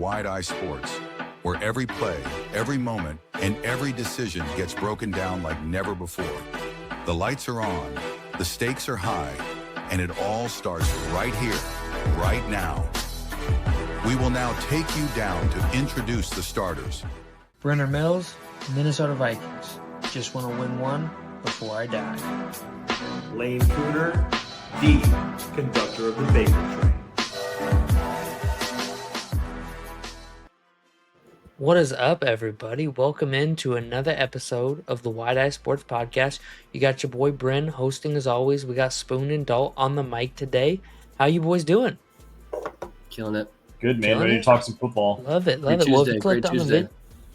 Wide Eye Sports, where every play, every moment, and every decision gets broken down like never before. The lights are on, the stakes are high, and it all starts right here, right now. We will now take you down to introduce the starters. Brenner Mills, Minnesota Vikings. Just want to win one before I die. Lane Cooner, the conductor of the Baker Train. What is up, everybody? Welcome into another episode of the Wide Eye Sports Podcast. You got your boy Bryn hosting as always. We got Spoon and Dalt on the mic today. How you boys doing? Killing it. Good, man. Killing Ready it? to talk some football. Love it, Great love it. Well, if Tuesday, you clicked great on the Tuesday. video,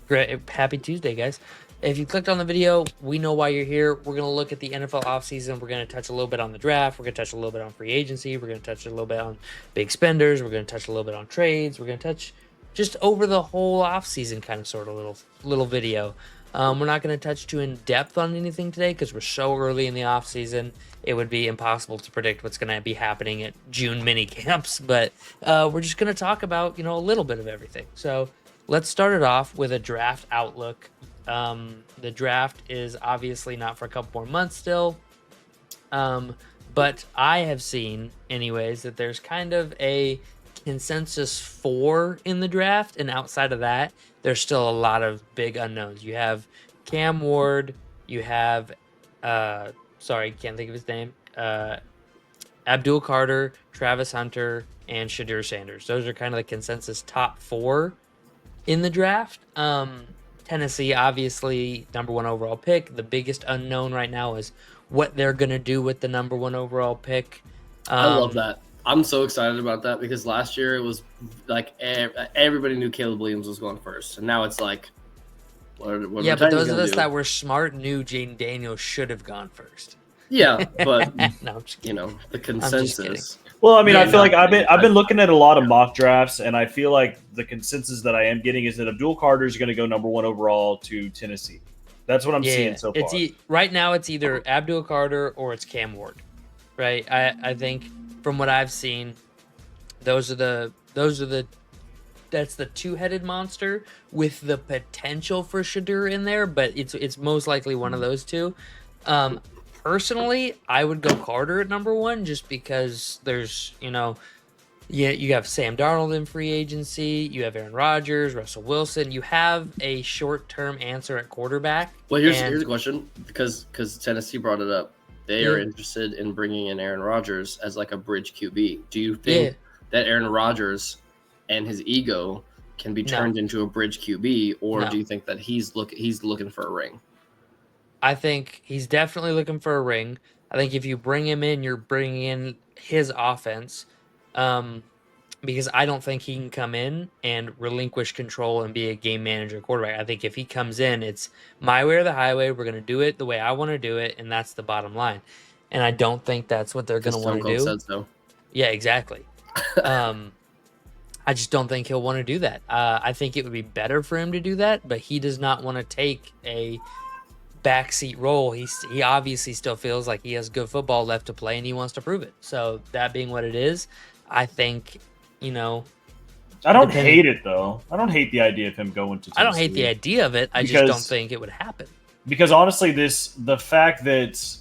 great, happy Tuesday, guys. If you clicked on the video, we know why you're here. We're going to look at the NFL offseason. We're going to touch a little bit on the draft. We're going to touch a little bit on free agency. We're going to touch a little bit on big spenders. We're going to touch a little bit on trades. We're going to touch just over the whole offseason kind of sort of little video. We're not going to touch too in depth on anything today because we're so early in the offseason. It would be impossible to predict what's going to be happening at June mini camps, but we're just going to talk about, a little bit of everything. So let's start it off with a draft outlook. The draft is obviously not for a couple more months still. But I have seen anyways that there's kind of a consensus 4 in the draft, and outside of that there's still a lot of big unknowns. You have Cam Ward, you have can't think of his name, Abdul Carter, Travis Hunter, and Shadur Sanders. Those are kind of the consensus top 4 in the draft. Tennessee, obviously number 1 overall pick. The biggest unknown right now is what they're going to do with the number 1 overall pick. I love that. I'm so excited about that because last year it was like everybody knew Caleb Williams was going first, and now it's like, what but those of us that were smart knew Jaden Daniels should have gone first. Yeah, but no, I'm just kidding. The consensus. Well, I mean, Yeah, I feel like I've been looking at a lot of mock drafts, and I feel like the consensus that I am getting is that Abdul Carter is going to go number 1 overall to Tennessee. That's what I'm seeing so far. Right now, it's either Abdul Carter or it's Cam Ward. Right? I think from what I've seen, that's the two-headed monster with the potential for Shadur in there, but it's most likely one of those two. Personally, I would go Carter at number 1 just because there's, you have Sam Darnold in free agency, you have Aaron Rodgers, Russell Wilson, you have a short-term answer at quarterback. Well, here's the question, because Tennessee brought it up. They are interested in bringing in Aaron Rodgers as like a bridge QB. Do you think that Aaron Rodgers and his ego can be turned into a bridge QB, or do you think that he's looking for a ring? I think he's definitely looking for a ring. I think if you bring him in, you're bringing in his offense, because I don't think he can come in and relinquish control and be a game manager quarterback. I think if he comes in, it's my way or the highway. We're going to do it the way I want to do it, and that's the bottom line. And I don't think that's what they're going to want to do. Said so. Yeah, exactly. I just don't think he'll want to do that. I think it would be better for him to do that, but he does not want to take a backseat role. He obviously still feels like he has good football left to play, and he wants to prove it. So that being what it is, I think, I don't hate it, though. I don't hate the idea of him going to Tennessee. I don't hate the idea of it. I just don't think it would happen. Because honestly, the fact that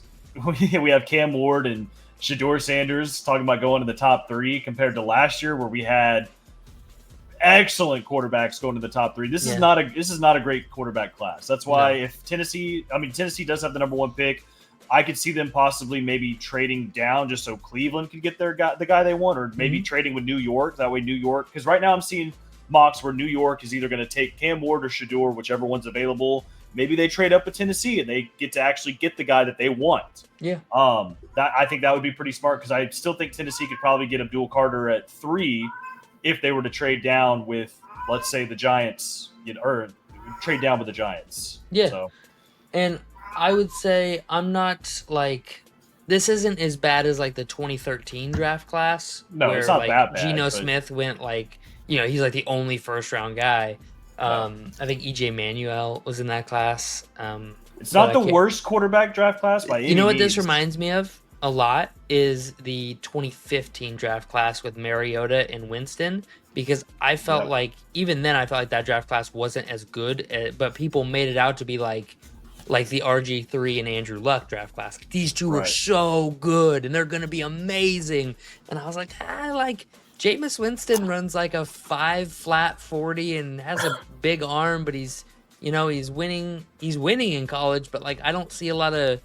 we have Cam Ward and Shadur Sanders talking about going to the top 3 compared to last year where we had excellent quarterbacks going to the top 3. This is not a great quarterback class. That's why if Tennessee does have the number 1 pick, I could see them possibly maybe trading down just so Cleveland could get the guy they want, or maybe trading with New York. That way New York, because right now I'm seeing mocks where New York is either going to take Cam Ward or Shadur, whichever one's available. Maybe they trade up with Tennessee and they get to actually get the guy that they want. Yeah. I think that would be pretty smart because I still think Tennessee could probably get Abdul Carter at 3 if they were to trade down with, let's say, the Giants, or trade down with the Giants. Yeah. So. And I would say I'm not like this isn't as bad as like the 2013 draft class. No, where, it's not like, that bad. Geno Smith went like, he's like the only first round guy. I think EJ Manuel was in that class. It's not the worst quarterback draft class by any means. You know what this reminds me of a lot is the 2015 draft class with Mariota and Winston, because I felt Yeah. like even then I felt like that draft class wasn't as good, but people made it out to be like the RG3 and Andrew Luck draft class. These two were Right. so good and they're going to be amazing. And I was like, like Jameis Winston runs like a 5 flat 40 and has a big arm, but he's winning in college, but like I don't see a lot of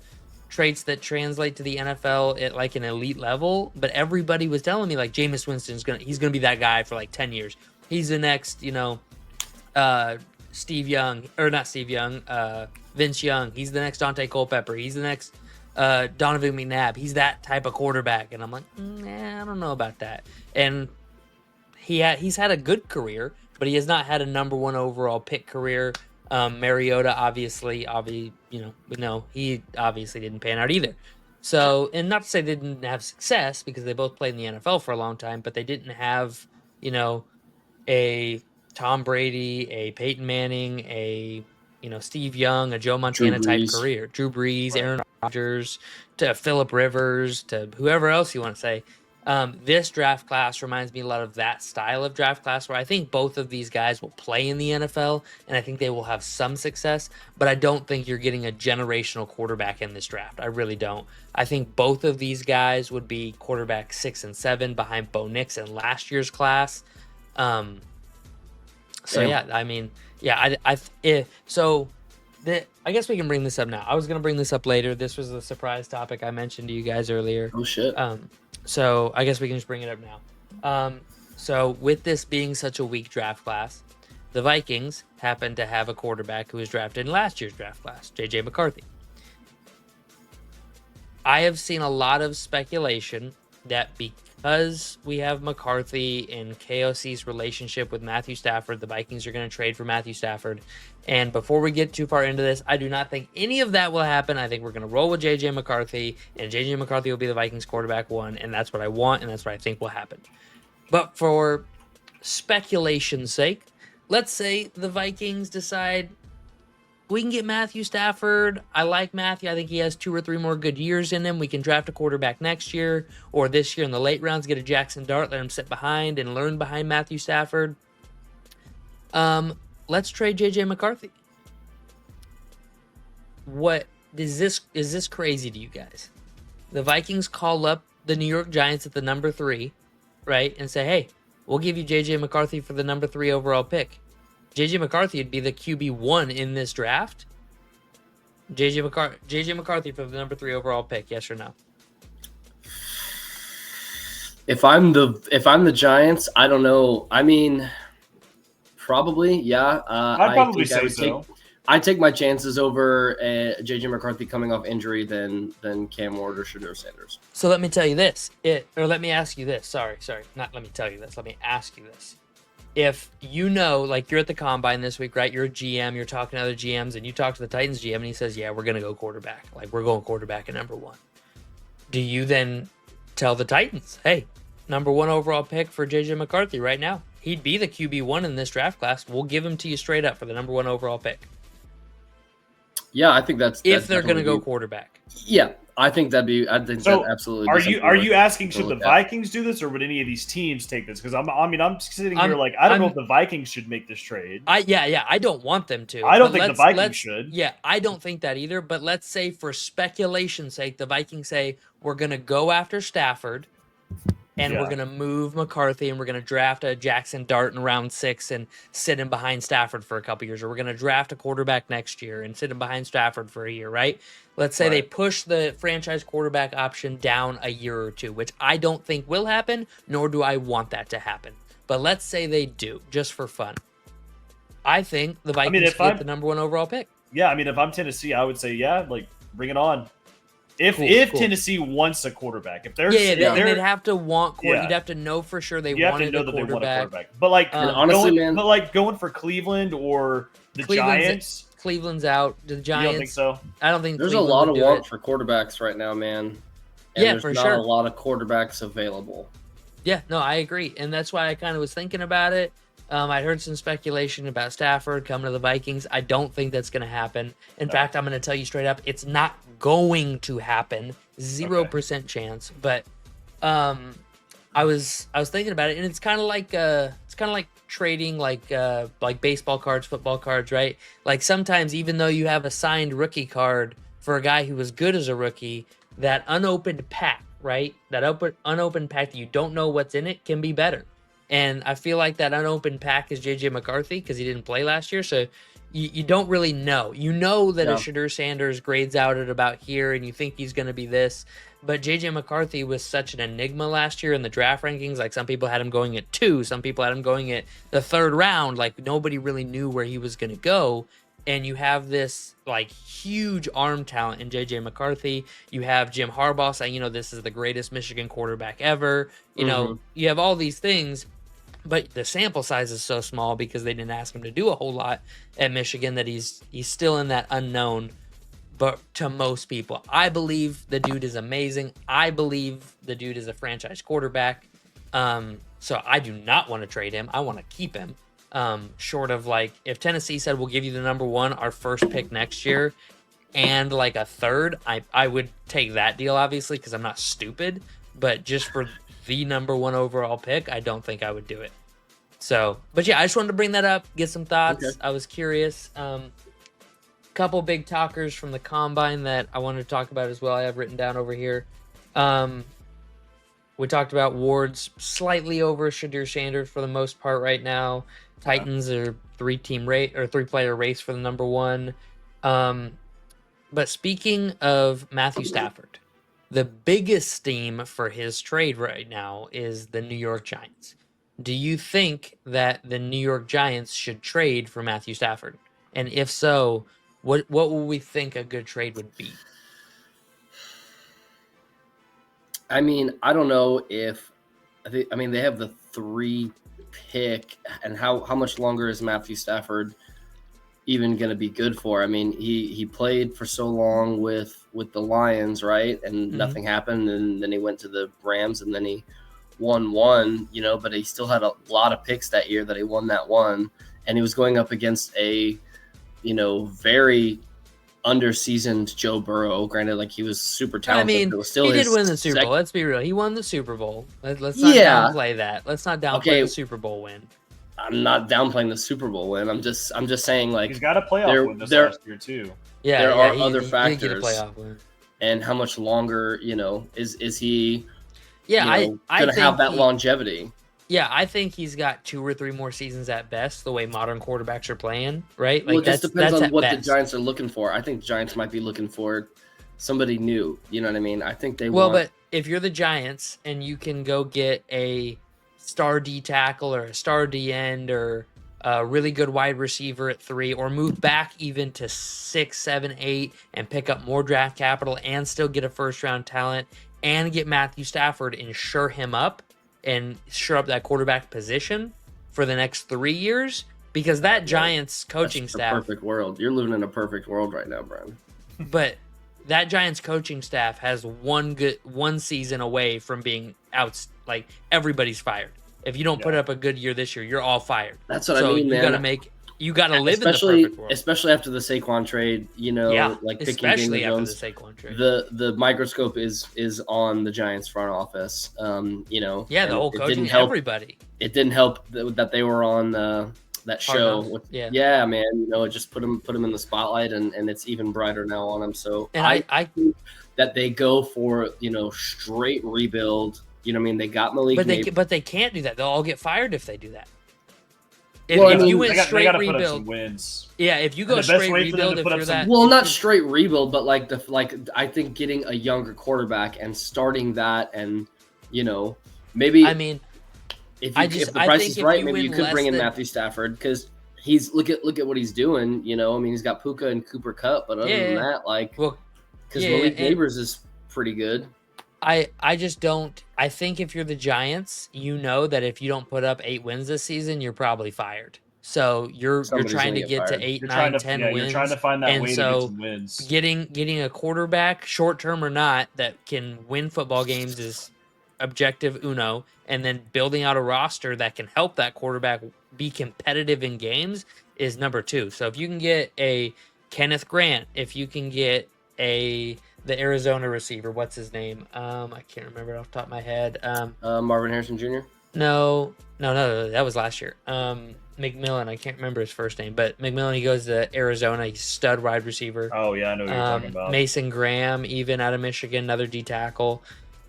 traits that translate to the NFL at like an elite level. But everybody was telling me like Jameis Winston's he's gonna be that guy for like 10 years. He's the next, Steve Young, or not Steve Young, Vince Young. He's the next Dante Culpepper. He's the next Donovan McNabb. He's that type of quarterback. And I'm like, I don't know about that. And he's had a good career, but he has not had a number 1 overall pick career. Mariota, obviously, we know he obviously didn't pan out either. So, and not to say they didn't have success because they both played in the NFL for a long time, but they didn't have, a Tom Brady, a Peyton Manning, a Steve Young, a Joe Montana type career. Drew Brees, Aaron Rodgers, to Phillip Rivers, to whoever else you want to say. This draft class reminds me a lot of that style of draft class where I think both of these guys will play in the NFL and I think they will have some success, but I don't think you're getting a generational quarterback in this draft. I really don't. I think both of these guys would be quarterback 6 and 7 behind Bo Nix in last year's class. I guess we can bring this up now. I was going to bring this up later. This was the surprise topic I mentioned to you guys earlier. Oh shit. So I guess we can just bring it up now. So with this being such a weak draft class, the Vikings happen to have a quarterback who was drafted in last year's draft class, J.J. McCarthy. I have seen a lot of speculation that because we have McCarthy and KOC's relationship with Matthew Stafford, the Vikings are going to trade for Matthew Stafford. And before we get too far into this, I do not think any of that will happen. I think we're going to roll with J.J. McCarthy, and J.J. McCarthy will be the Vikings quarterback 1, and that's what I want, and that's what I think will happen. But for speculation's sake, let's say the Vikings decide we can get Matthew Stafford. I like Matthew. I think he has 2 or 3 more good years in him. We can draft a quarterback next year or this year in the late rounds, get a Jackson Dart, let him sit behind and learn behind Matthew Stafford. Let's trade J.J. McCarthy. What is this crazy to you guys? The Vikings call up the New York Giants at the number 3, right, and say, hey, we'll give you J.J. McCarthy for the number 3 overall pick. J.J. McCarthy would be the QB1 in this draft. J.J. McCarthy for the number 3 overall pick, yes or no? If I'm the Giants, I don't know. I mean, probably, yeah. I'd probably say so. I'd take my chances over J.J. McCarthy coming off injury than Cam Ward or Shedeur Sanders. So let me tell you this. Let me ask you this. Sorry. Not let me tell you this. Let me ask you this. If like you're at the combine this week, right? You're a GM, you're talking to other GMs, and you talk to the Titans GM, and he says, yeah, we're going to go quarterback. Like, we're going quarterback at number 1. Do you then tell the Titans, hey, number 1 overall pick for J.J. McCarthy right now? He'd be the QB1 in this draft class. We'll give him to you straight up for the number 1 overall pick. Yeah, I think that's if they're going to go quarterback. Yeah, I think that absolutely. Are you asking should the Vikings do this or would any of these teams take this? Because I'm sitting here like I don't know if the Vikings should make this trade. I don't want them to. I don't think the Vikings should. Yeah, I don't think that either. But let's say for speculation's sake, the Vikings say we're going to go after Stafford. And we're going to move McCarthy and we're going to draft a Jackson Dart in round 6 and sit him behind Stafford for a couple years. Or we're going to draft a quarterback next year and sit him behind Stafford for a year, right? Let's say they push the franchise quarterback option down a year or 2, which I don't think will happen, nor do I want that to happen. But let's say they do, just for fun. I think the Vikings get the number 1 overall pick. Yeah, I mean, if I'm Tennessee, I would say, bring it on. If Tennessee wants a quarterback, if they'd have to want you'd have to know for sure they wanted a quarterback. But like honestly, going for Cleveland or the Giants, Cleveland's out. The Giants, you don't think so? I don't think there's Cleveland a lot of want for quarterbacks right now, man. And there's for not sure. a lot of quarterbacks available. Yeah, no, I agree, and that's why I kind of was thinking about it. I heard some speculation about Stafford coming to the Vikings. I don't think that's going to happen. In fact, I'm going to tell you straight up, it's not going to happen. 0% chance. But I was thinking about it, and it's kind of like it's kind of like trading like baseball cards, football cards, right? Like sometimes even though you have a signed rookie card for a guy who was good as a rookie, that unopened pack, right? That unopened pack that you don't know what's in it can be better. And I feel like that unopened pack is JJ McCarthy because he didn't play last year. So you don't really know. You know that a Shadur Sanders grades out at about here and you think he's going to be this. But JJ McCarthy was such an enigma last year in the draft rankings. Like some people had him going at 2. Some people had him going at the 3rd round. Like nobody really knew where he was going to go. And you have this like huge arm talent in JJ McCarthy. You have Jim Harbaugh saying, this is the greatest Michigan quarterback ever. You know, you have all these things. But the sample size is so small because they didn't ask him to do a whole lot at Michigan that he's still in that unknown. But to most people, I believe the dude is amazing. I believe the dude is a franchise quarterback. So I do not want to trade him. I want to keep him. Short of like if Tennessee said we'll give you the number 1, our first pick next year, and like a 3rd, I would take that deal obviously because I'm not stupid. But just for the number 1 overall pick, I don't think I would do it. So, but yeah, I just wanted to bring that up, get some thoughts. Okay. I was curious. Couple big talkers from the combine that I wanted to talk about as well. I have written down over here. We talked about Ward's slightly over Shadur Sanders for the most part right now. Titans are 3-player race for the number 1. But speaking of Matthew Stafford, the biggest steam for his trade right now is the New York Giants. Do you think that the New York Giants should trade for Matthew Stafford? And if so, what will we think a good trade would be? I mean, I don't know if they have the 3 pick, and how much longer is Matthew Stafford even going to be good for? I mean, he played for so long with the Lions, right? And nothing happened, and then he went to the Rams, and then he won one, but he still had a lot of picks that year that he won that one, and he was going up against a, very underseasoned Joe Burrow. Granted, like he was super talented. I mean, but it was still he did win the Super Bowl. Let's be real. He won the Super Bowl. Let's not downplay that. Let's not downplay the Super Bowl win. I'm not downplaying the Super Bowl win. I'm just saying, like, he's got a playoff win this last year too. Yeah, there are other factors. He did get a playoff win. And how much longer, is he? Yeah, I gonna have that longevity. Yeah, I think he's got 2 or 3 more seasons at best. The way modern quarterbacks are playing, right? Well, it just depends on what the Giants are looking for. I think the Giants might be looking for somebody new. You know what I mean? I think they. Well, but if you're the Giants and you can go get a star D tackle or a star D end or a really good wide receiver at 3, or move back even to 6, 7, 8 and pick up more draft capital and still get a first round talent and get Matthew Stafford and shore him up and shore up that quarterback position for the next 3 years, because that Giants coaching staff. Perfect world. You're living in a perfect world right now, Brian. But that Giants coaching staff has one season away from being out. Like everybody's fired. If you don't put up a good year this year, you're all fired. That's what I mean, man. You got to live in the perfect world. Especially after the Saquon trade, like picking especially Daniel after Jones, the Saquon trade. The microscope is on the Giants front office. Yeah, the whole coaching, everybody. It didn't help that they were on that show. Yeah, man. It just put them in the spotlight, and it's even brighter now on them. So and I think that they go for straight rebuild. You know what I mean? They got Malik. But they can't do that. They'll all get fired if they do that. If you went straight rebuild, put up some wins. Yeah, if you go straight rebuild, if you're that. Well, not straight rebuild, but I think getting a younger quarterback and starting that, and maybe. I mean, if the price is right, maybe you could bring in Matthew Stafford, because he's look at what he's doing. I mean, he's got Puka and Cooper Kupp, but other than that, because Malik Neighbors is pretty good. I just don't. I think if you're the Giants, that if you don't put up 8 wins this season, you're probably fired. So you're trying to get to 8, 9, 10 wins. You're trying to find that way to get some wins. Getting a quarterback, short term or not, that can win football games is objective uno, and then building out a roster that can help that quarterback be competitive in games is number 2. So if you can get a Kenneth Grant, if you can get the Arizona receiver, what's his name? I can't remember it off the top of my head. Marvin Harrison Jr. No, that was last year. McMillan, I can't remember his first name, but McMillan, he goes to Arizona. He's stud wide receiver. Oh yeah, I know what you're talking about. Mason Graham, even out of Michigan, another D tackle.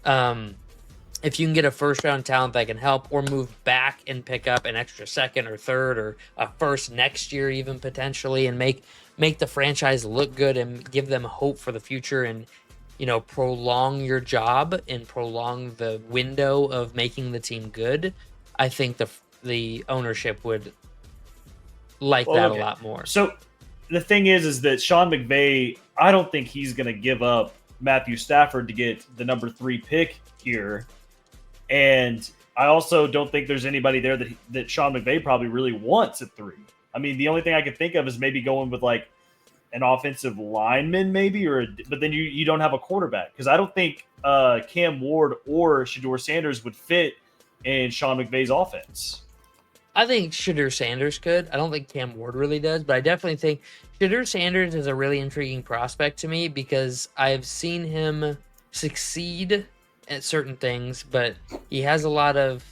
If you can get a first round talent that can help, or move back and pick up an extra second or third or a first next year, even potentially, and make the franchise look good and give them hope for the future, and prolong your job and prolong the window of making the team good, I think the ownership would like that a lot more. So the thing is that Sean McVay, I don't think he's going to give up Matthew Stafford to get the number 3 pick here. And I also don't think there's anybody there that Sean McVay probably really wants at 3. I mean, the only thing I could think of is maybe going with like an offensive lineman, maybe, but then you don't have a quarterback, because I don't think Cam Ward or Shedeur Sanders would fit in Sean McVay's offense. I think Shedeur Sanders could. I don't think Cam Ward really does, but I definitely think Shedeur Sanders is a really intriguing prospect to me, because I've seen him succeed at certain things, but he has a lot of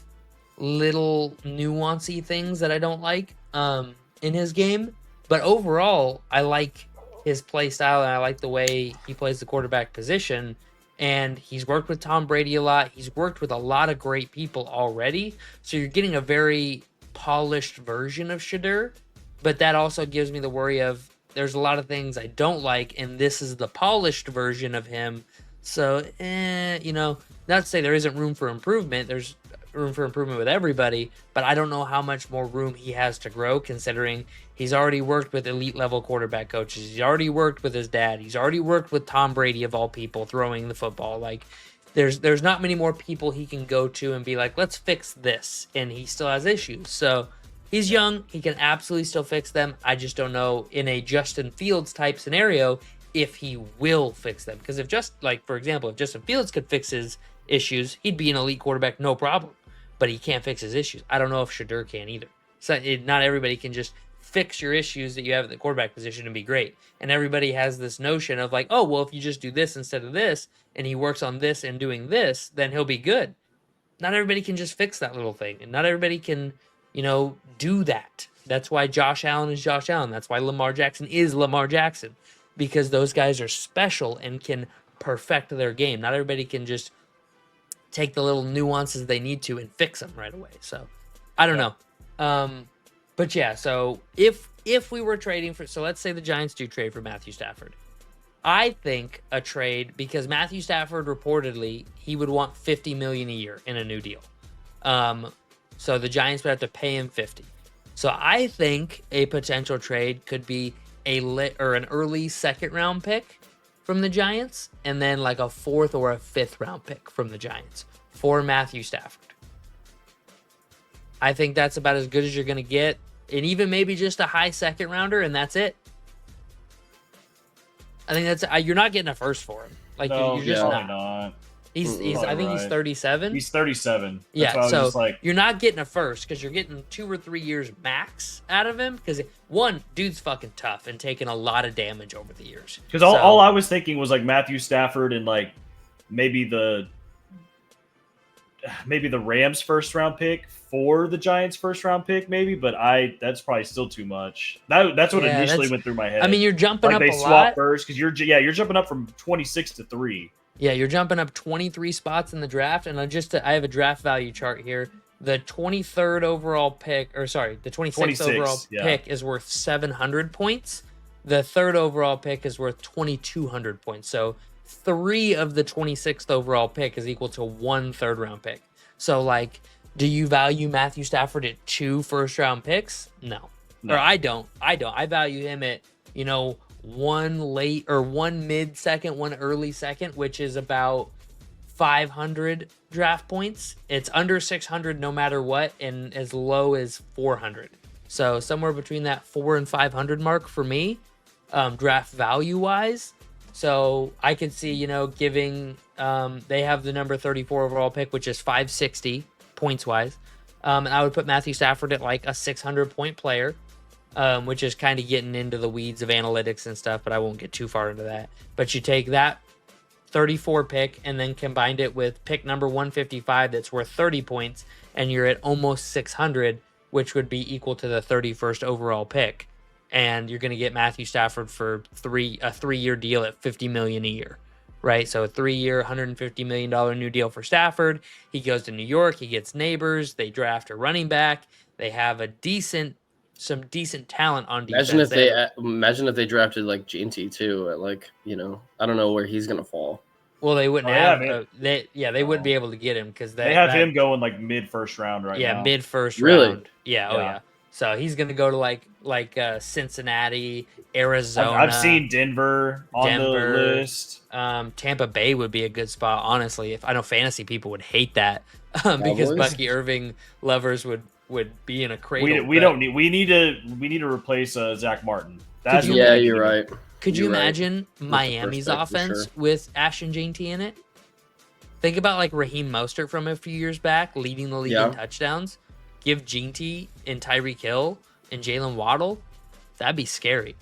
little nuancy things that I don't like in his game. But overall, I like his play style, and I like the way he plays the quarterback position. And he's worked with Tom Brady a lot. He's worked with a lot of great people already. So you're getting a very polished version of Shedeur. But that also gives me the worry of there's a lot of things I don't like, and this is the polished version of him. So, not to say there isn't room for improvement. There's room for improvement with everybody, but I don't know how much more room he has to grow, considering he's already worked with elite level quarterback coaches. He's already worked with his dad. He's already worked with Tom Brady, of all people, throwing the football. Like, there's not many more people he can go to and be like, let's fix this. And he still has issues. So he's young. He can absolutely still fix them. I just don't know, in a Justin Fields type scenario, if he will fix them. Because for example, if Justin Fields could fix his issues, he'd be an elite quarterback, no problem. But he can't fix his issues. I don't know if Shedeur can either. So not everybody can just fix your issues that you have at the quarterback position and be great. And everybody has this notion of like, oh, well, if you just do this instead of this, and he works on this and doing this, then he'll be good. Not everybody can just fix that little thing. And not everybody can, do that. That's why Josh Allen is Josh Allen. That's why Lamar Jackson is Lamar Jackson. Because those guys are special and can perfect their game. Not everybody can just take the little nuances they need to and fix them right away. So, I don't know. But yeah, so if we were trading for, so let's say the Giants do trade for Matthew Stafford. I think a trade, because Matthew Stafford reportedly, he would want $50 million a year in a new deal. So the Giants would have to pay him $50. So I think a potential trade could be an early second round pick from the Giants, and then like a 4th or a 5th round pick from the Giants for Matthew Stafford. I think that's about as good as you're going to get, and even maybe just a high second rounder, and that's it. I think that's you're not getting a first for him. Like, no, you're just not. not. He's I think he's 37. He's 37. Yeah, so you're not getting a first, because you're getting 2 or 3 years max out of him, because one, dude's fucking tough and taking a lot of damage over the years. Because all I was thinking was like Matthew Stafford and like maybe the Rams first round pick for the Giants first round pick, maybe, but that's probably still too much. That's what initially went through my head. I mean, you're jumping like up they a swap lot first, because you're jumping up from 26 to 3. Yeah, you're jumping up 23 spots in the draft, and I have a draft value chart here. The 23rd overall pick, the 26th overall pick is worth 700 points. The 3rd overall pick is worth 2,200 points. So 3 of the 26th overall pick is equal to 1 third round pick. So, like, do you value Matthew Stafford at 2 first round picks? No. Or I don't. I value him at, 1 late or 1 mid second, 1 early second, which is about 500 draft points. It's under 600 no matter what, and as low as 400. So somewhere between that 400 and 500 mark for me, draft value wise. So I could see, giving, they have the number 34 overall pick, which is 560 points wise. And I would put Matthew Stafford at like a 600 point player. Which is kind of getting into the weeds of analytics and stuff, but I won't get too far into that. But you take that 34 pick and then combined it with pick number 155 that's worth 30 points, and you're at almost 600, which would be equal to the 31st overall pick. And you're going to get Matthew Stafford for a 3-year deal at $50 million a year, right? So a 3-year, $150 million new deal for Stafford. He goes to New York. He gets neighbors. They draft a running back. They have some decent talent on defense. Imagine if they drafted like GNT too. At like, I don't know where he's gonna fall. Well, they wouldn't have. They wouldn't be able to get him because they have him going like mid first round right now. Yeah, mid first Really? round. Yeah. Oh yeah. So he's gonna go to like Cincinnati, Arizona. I've seen Denver on the list. Tampa Bay would be a good spot, honestly. If I know fantasy people would hate that because Bucky Irving lovers would be in a cradle. We need to replace Zach Martin. You're right. Could you imagine Miami's offense with Ashton JT in it? Think about like Raheem Mostert from a few years back, leading the league in touchdowns. Give JT and Tyreek Hill and Jalen Waddle. That'd be scary.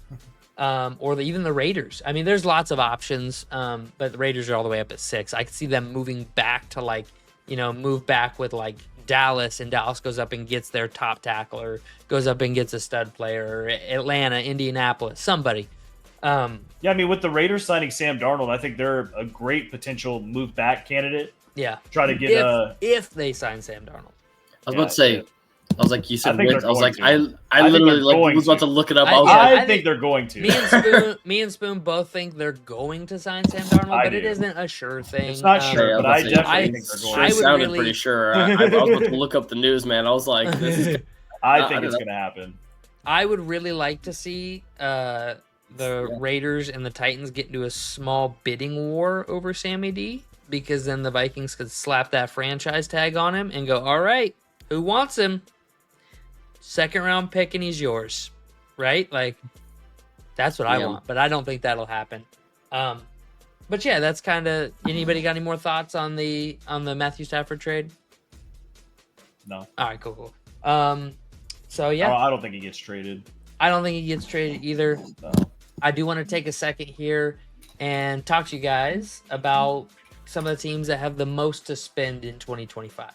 Or even the Raiders. I mean, there's lots of options, but the Raiders are all the way up at 6. I could see them moving back to move back with like Dallas, and Dallas goes up and gets their top tackle, or goes up and gets a stud player, or Atlanta, Indianapolis, somebody. I mean, with the Raiders signing Sam Darnold, I think they're a great potential move back candidate. Yeah. Try to get if they sign Sam Darnold. I was about to say, I was like, you said Wentz. I was like, I literally was about to look it up. I think they're going to. Me and Spoon both think they're going to sign Sam Darnold, but it isn't a sure thing. It's not sure, but I definitely think they're going to. I sounded pretty sure. I was about to look up the news, man. I was like, I think it's going to happen. I would really like to see the Raiders and the Titans get into a small bidding war over Sammy D, because then the Vikings could slap that franchise tag on him and go, all right, who wants him? 2nd round pick and he's yours, right? Like, that's what I want, but I don't think that'll happen. But yeah, that's kind of. Anybody got any more thoughts on the Matthew Stafford trade? No. All right, cool. So yeah, I don't think he gets traded. I don't think he gets traded either. No. I do want to take a second here and talk to you guys about some of the teams that have the most to spend in 2025.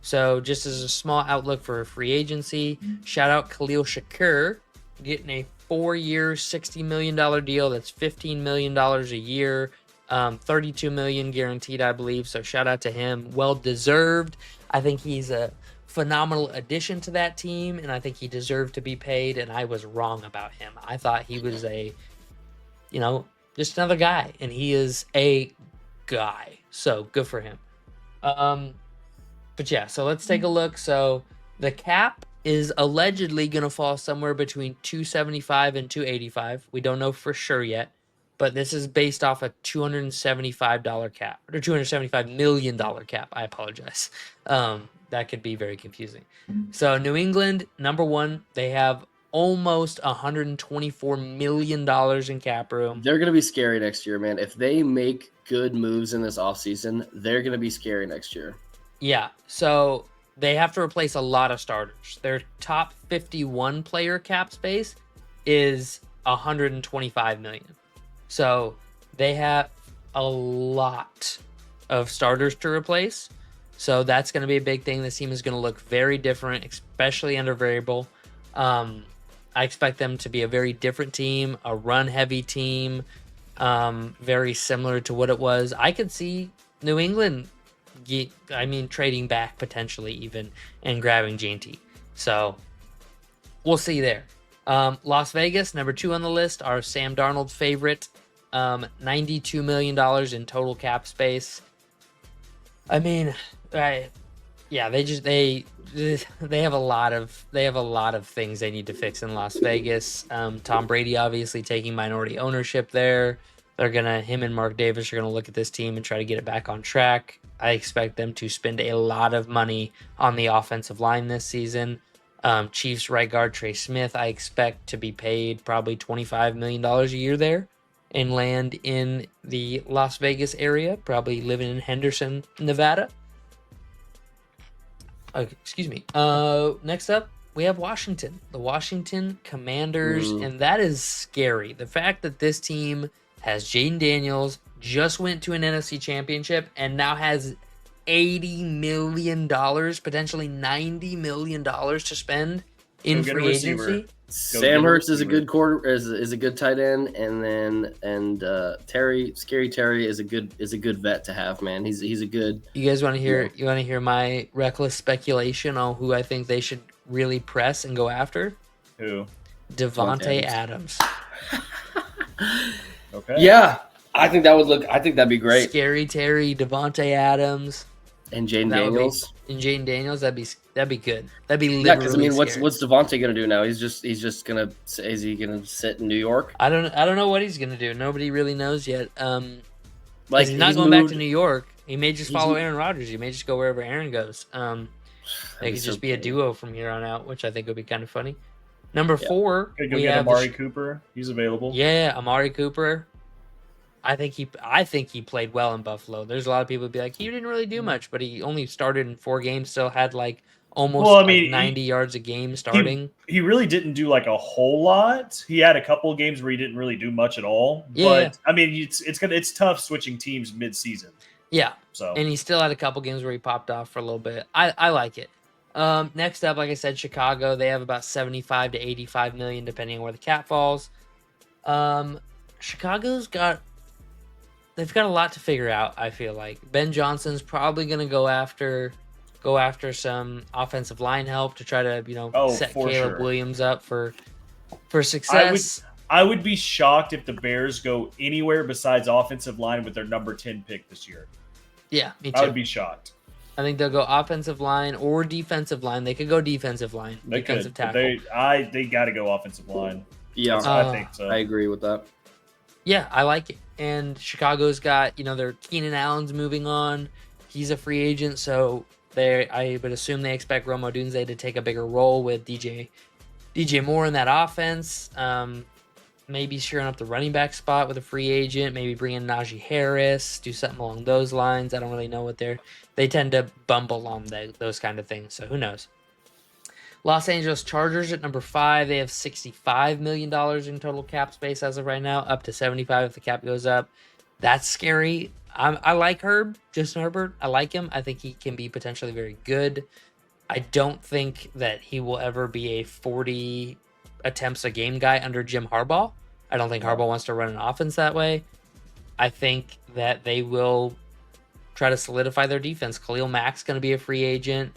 So just as a small outlook for free agency, shout out Khalil Shakur getting a 4-year, $60 million deal. That's $15 million a year, $32 million guaranteed, I believe. So shout out to him. Well deserved. I think he's a phenomenal addition to that team, and I think he deserved to be paid, and I was wrong about him. I thought he was just another guy, and he is a guy. So good for him. But yeah, so let's take a look. So the cap is allegedly going to fall somewhere between 275 and 285. We don't know for sure yet, but this is based off a $275 cap, or $275 million cap. I apologize. That could be very confusing. So New England, number 1, they have almost $124 million in cap room. They're going to be scary next year, man. If they make good moves in this offseason, they're going to be scary next year. Yeah, so they have to replace a lot of starters. Their top 51 player cap space is $125 million. So they have a lot of starters to replace. So that's going to be a big thing. This team is going to look very different, especially under variable. I expect them to be a very different team, a run-heavy team, very similar to what it was. I could see New England trading back potentially even and grabbing JT. So we'll see there. Las Vegas, number 2 on the list, are Sam Darnold's favorite. $92 million in total cap space. I mean, they have a lot of things they need to fix in Las Vegas. Tom Brady obviously taking minority ownership there. Him and Mark Davis are gonna look at this team and try to get it back on track. I expect them to spend a lot of money on the offensive line this season. Chiefs right guard Trey Smith, I expect to be paid probably $25 million a year there and land in the Las Vegas area, probably living in Henderson, Nevada. Excuse me. Next up, we have Washington, the Washington Commanders, and that is scary. The fact that this team has Jaden Daniels, just went to an NFC championship, and now has $80 million, potentially $90 million to spend in Go get a free receiver. agency. Sam Hurts is a good is a good tight end, and Scary Terry is a good vet to have, man. He's a good. You guys want to hear? You want to hear my reckless speculation on who I think they should really press and go after? Who? Devontae Adams. Okay. Yeah, I think that'd be great. Scary Terry, Devontae Adams, And Jaden That would be- Daniels. and Jaden Daniels. That'd be good. That'd be Yeah, literally. because I mean, scary. what's Devontae gonna do now? He's just gonna is he gonna sit in New York? I don't know what he's gonna do. Nobody really knows yet. Like He's not going back to New York. He may just follow Aaron Rodgers. He may just go wherever Aaron goes. They could just be a duo from here on out, which I think would be kind of funny. Number 4, Could go we get have Amari Cooper. He's available. Yeah, Amari Cooper. I think he played well in Buffalo. There's a lot of people who be like, he didn't really do much, but he only started in 4 games, still had like almost 90 yards a game starting. He really didn't do like a whole lot. He had a couple of games where he didn't really do much at all. Yeah. But I mean, it's tough switching teams mid-season. Yeah. So And he still had a couple games where he popped off for a little bit. I like it. Next up, like I said, Chicago. They have about 75 to 85 million, depending on where the cap falls. They've got a lot to figure out. I feel like Ben Johnson's probably going to go after some offensive line help to try to set Caleb Williams up for success. I would be shocked if the Bears go anywhere besides offensive line with their number 10 pick this year. Yeah, me too. I would be shocked. I think they'll go offensive line or defensive line. They could go defensive line, defensive tackle. They got to go offensive line. Yeah, I think so. I agree with that. Yeah, I like it. And Chicago's got, their Keenan Allen's moving on. He's a free agent, so I would assume they expect Rome Odunze to take a bigger role with DJ Moore in that offense. Maybe shoring up the running back spot with a free agent. Maybe bring in Najee Harris, do something along those lines. I don't really know what they tend to bumble on those kind of things, so who knows. Los Angeles Chargers at number 5. They have $65 million in total cap space as of right now, up to 75 if the cap goes up. That's scary. I like Justin Herbert. I like him. I think he can be potentially very good. I don't think that he will ever be a 40 attempts a game guy under Jim Harbaugh. I don't think Harbaugh wants to run an offense that way. I think that they will try to solidify their defense. Khalil Mack's going to be a free agent.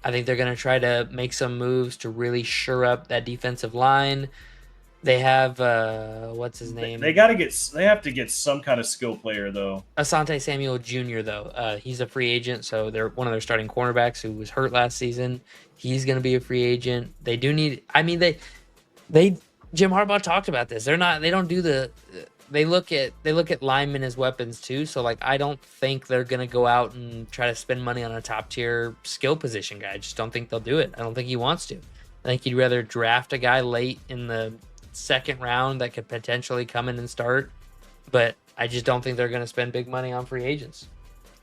I think they're going to try to make some moves to really shore up that defensive line. They have what's his name? They have to get some kind of skill player though. Asante Samuel Jr. though. He's a free agent, so they're one of their starting cornerbacks who was hurt last season. He's going to be a free agent. They do need. I mean, they Jim Harbaugh talked about this. They don't do the. They look at linemen as weapons too. So like, I don't think they're gonna go out and try to spend money on a top tier skill position guy. I just don't think they'll do it. I don't think he wants to. I think he'd rather draft a guy late in the 2nd round that could potentially come in and start. But I just don't think they're gonna spend big money on free agents,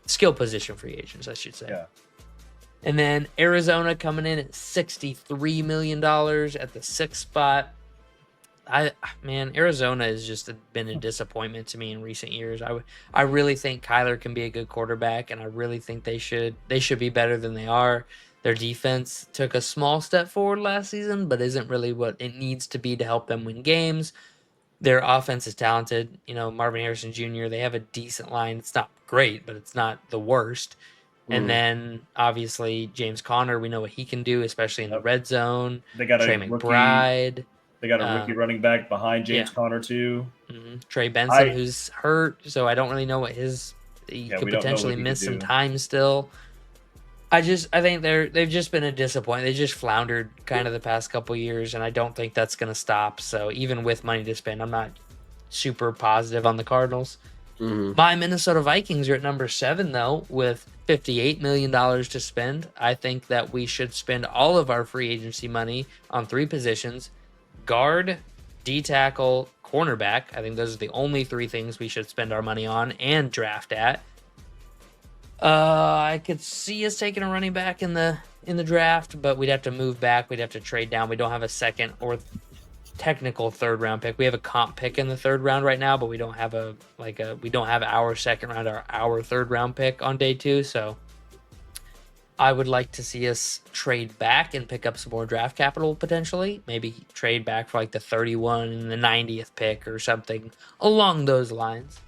skill position free agents, I should say. Yeah. And then Arizona coming in at $63 million at the 6th spot. Arizona has just been a disappointment to me in recent years. I really think Kyler can be a good quarterback, and I really think they should be better than they are. Their defense took a small step forward last season, but isn't really what it needs to be to help them win games. Their offense is talented. Marvin Harrison Jr., they have a decent line. It's not great, but it's not the worst. And then, obviously, James Conner, we know what he can do, especially in the red zone. They got Trey McBride. They got a rookie running back behind James Conner, too. Mm-hmm. Trey Benson, who's hurt, so I don't really know what he could potentially miss some time still. I think they've just been a disappointment. They just floundered kind of the past couple years, and I don't think that's going to stop. So even with money to spend, I'm not super positive on the Cardinals. Mm-hmm. My Minnesota Vikings are at number 7, though, with $58 million to spend. I think that we should spend all of our free agency money on 3 positions: guard, D-tackle, cornerback. I think those are the only 3 things we should spend our money on and draft at. I could see us taking a running back in the draft, but we'd have to move back. We'd have to trade down. We don't have a 2nd or technical 3rd round pick. We have a comp pick in the 3rd round right now, but we don't have our 2nd round or our 3rd round pick on day 2. So I would like to see us trade back and pick up some more draft capital potentially. Maybe trade back for like the 31 and the 90th pick or something along those lines.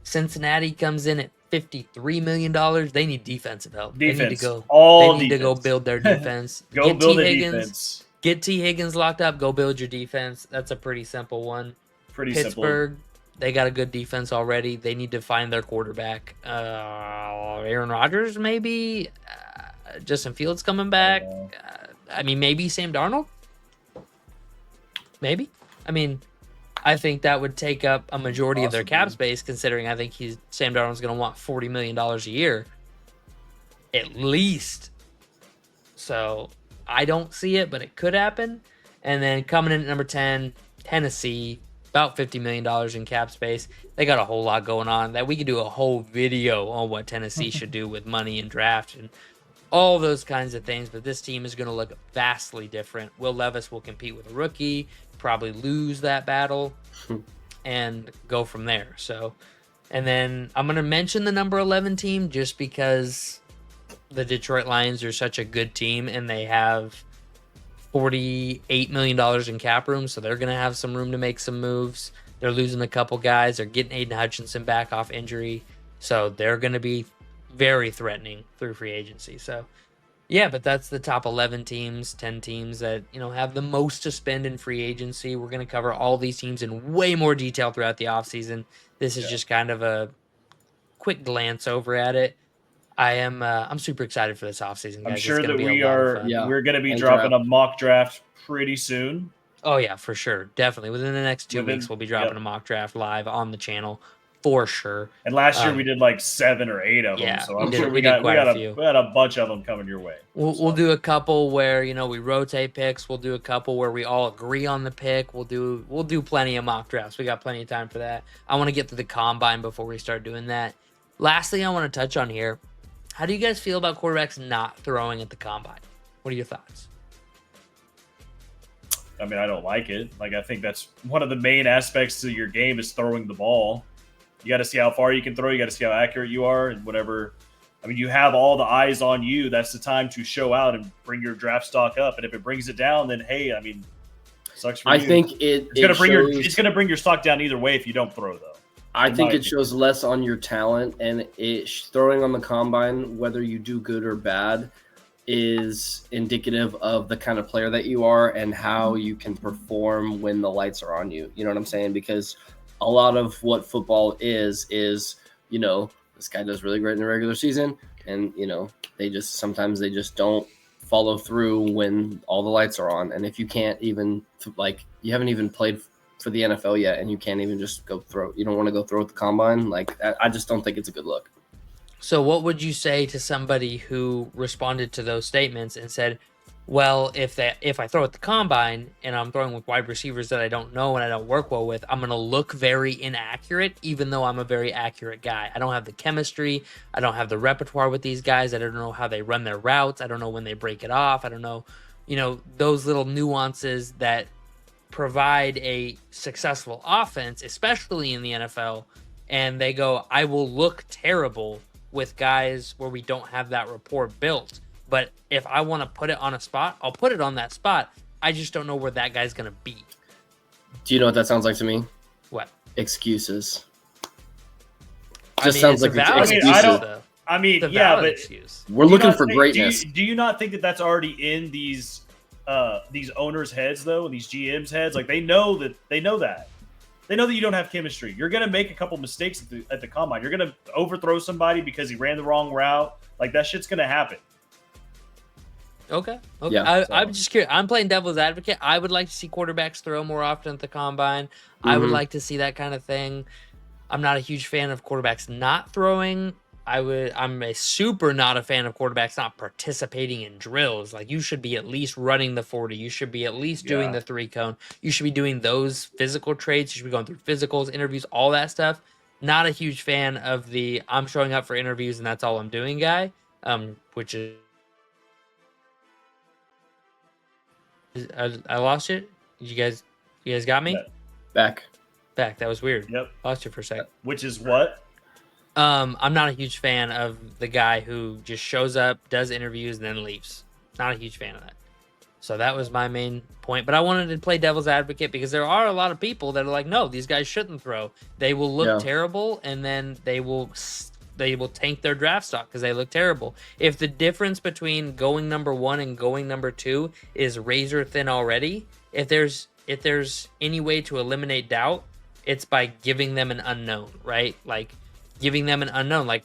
Cincinnati comes in at $53 million. They need defensive help. Defense. They need to go. All they need to go defense. build their defense. Go Get build T. a Higgins. defense. Get T. Higgins locked up. Go build your defense. That's a pretty simple one. Pretty Pittsburgh, simple. they got a good defense already. They need to find their quarterback. Aaron Rodgers, maybe. Justin Fields coming back. I mean, maybe Sam Darnold. Maybe. I mean, I think that would take up a majority of their cap space, considering I think Sam Darnold's going to want $40 million a year, at least. So I don't see it, but it could happen. And then coming in at number 10, Tennessee, about $50 million in cap space. They got a whole lot going on that we could do a whole video on what Tennessee should do with money and draft and all those kinds of things. But this team is going to look vastly different. Will Levis will compete with a rookie, probably lose that battle, and go from there. So, and then I'm going to mention the number 11 team just because the Detroit Lions are such a good team and they have $48 million in cap room, so they're going to have some room to make some moves. They're losing a couple guys. They're getting Aiden Hutchinson back off injury, so they're going to be very threatening through free agency. So, yeah, but that's the top 11 teams, 10 teams that, have the most to spend in free agency. We're going to cover all these teams in way more detail throughout the offseason. This is just kind of a quick glance over at it. I'm super excited for this offseason, guys. I'm sure that we're going to be And dropping draft. a mock draft pretty soon. Oh, yeah, for sure. Definitely. Within the next 2 weeks, we'll be dropping a mock draft live on the channel for sure. And last year we did like 7 or 8 of them. So I'm sure we got a bunch of them coming your way. We'll do a couple where, we rotate picks. We'll do a couple where we all agree on the pick. We'll do plenty of mock drafts. We got plenty of time for that. I want to get to the combine before we start doing that. Last thing I want to touch on here. How do you guys feel about quarterbacks not throwing at the combine? What are your thoughts? I mean, I don't like it. Like, I think that's one of the main aspects of your game is throwing the ball. You got to see how far you can throw. You got to see how accurate you are and whatever. I mean, you have all the eyes on you. That's the time to show out and bring your draft stock up. And if it brings it down, then, hey, I mean, sucks for you. I think it's going to bring your stock down either way if you don't throw, though. I think it shows less on your talent, and throwing on the combine, whether you do good or bad, is indicative of the kind of player that you are and how you can perform when the lights are on you. You know what I'm saying? Because a lot of what football is, this guy does really great in the regular season, and, sometimes they just don't follow through when all the lights are on. And if you can't even, you haven't even played for the NFL yet, and you can't even just go throw. You don't want to go throw at the combine. I just don't think it's a good look. So what would you say to somebody who responded to those statements and said, well, if I throw at the combine and I'm throwing with wide receivers that I don't know and I don't work well with, I'm going to look very inaccurate, even though I'm a very accurate guy. I don't have the chemistry. I don't have the repertoire with these guys. I don't know how they run their routes. I don't know when they break it off. I don't know, those little nuances that provide a successful offense, especially in the NFL, and they go, I will look terrible with guys where we don't have that rapport built. But if I want to put it on a spot, I'll put it on that spot. I just don't know where that guy's going to be. Do you know what that sounds like to me? What? Excuses. Sounds like excuses. But excuse. We're looking for greatness. Do you not think that that's already in these owners' heads, though, these GMs' heads? Like, they know that you don't have chemistry. You're going to make a couple mistakes at the combine. You're going to overthrow somebody because he ran the wrong route. Like, that shit's going to happen. Okay. Yeah, I'm just curious. I'm playing devil's advocate. I would like to see quarterbacks throw more often at the combine. Mm-hmm. I would like to see that kind of thing. I'm not a huge fan of quarterbacks not throwing. I'm a super not a fan of quarterbacks not participating in drills. Like, you should be at least running the 40. You should be at least doing the 3-cone. You should be doing those physical traits. You should be going through physicals, interviews, all that stuff. Not a huge fan of the I'm showing up for interviews and that's all I'm doing guy, which is I lost it. You guys got me? Back. That was weird. Yep. Lost you for a second. Which is what? I'm not a huge fan of the guy who just shows up, does interviews, and then leaves. Not a huge fan of that. So that was my main point. But I wanted to play devil's advocate because there are a lot of people that are like, no, these guys shouldn't throw. They will look terrible, and then they will tank their draft stock because they look terrible. If the difference between going number 1 and going number 2 is razor thin already, if there's any way to eliminate doubt, it's by giving them an unknown, right? Like giving them an unknown. Like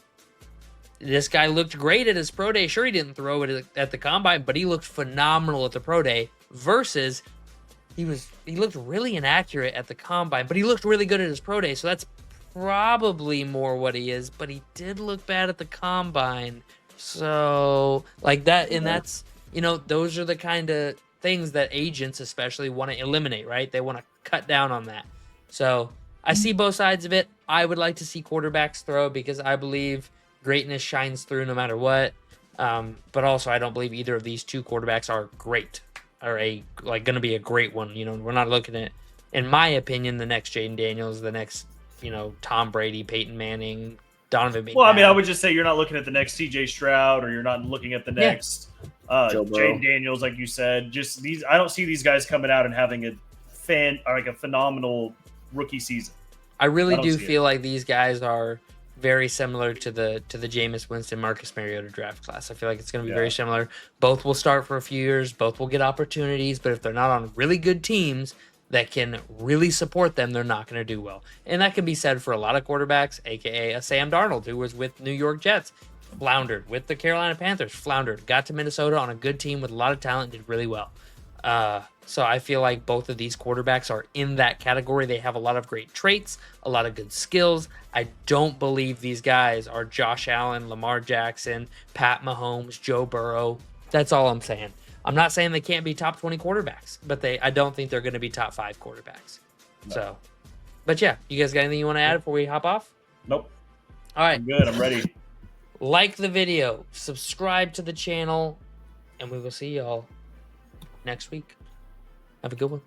this guy looked great at his pro day. Sure, he didn't throw it at the combine, but he looked phenomenal at the pro day. Versus he looked really inaccurate at the combine, but he looked really good at his pro day. So that's probably more what he is, but he did look bad at the combine. So like that, and that's, those are the kind of things that agents especially want to eliminate, right? They want to cut down on that. So I see both sides of it. I would like to see quarterbacks throw because I believe greatness shines through no matter what. But also I don't believe either of these two quarterbacks are great or going to be a great one. We're not looking at, in my opinion, the next Jaden Daniels, the next, Tom Brady, Peyton Manning, Donovan McNabb. Well, I mean, I would just say you're not looking at the next CJ Stroud, or you're not looking at the next Jaden Daniels, like you said. Just these, I don't see these guys coming out and having a phenomenal rookie season. I really do feel like these guys are very similar to the Jameis Winston, Marcus Mariota draft class. I feel like it's going to be very similar. Both will start for a few years. Both will get opportunities, but if they're not on really good teams that can really support them, they're not going to do well. And that can be said for a lot of quarterbacks, aka a Sam Darnold, who was with New York Jets, floundered, with the Carolina Panthers, floundered, got to Minnesota on a good team with a lot of talent, did really well. So I feel like both of these quarterbacks are in that category. They have a lot of great traits, a lot of good skills. I don't believe these guys are Josh Allen, Lamar Jackson, Pat Mahomes, Joe Burrow. That's all I'm saying. I'm not saying they can't be top 20 quarterbacks, but I don't think they're going to be top 5 quarterbacks. No. So, but yeah, you guys got anything you want to add before we hop off? Nope. All right. I'm good. I'm ready. Like the video, subscribe to the channel, and we will see y'all next week. Have a good one.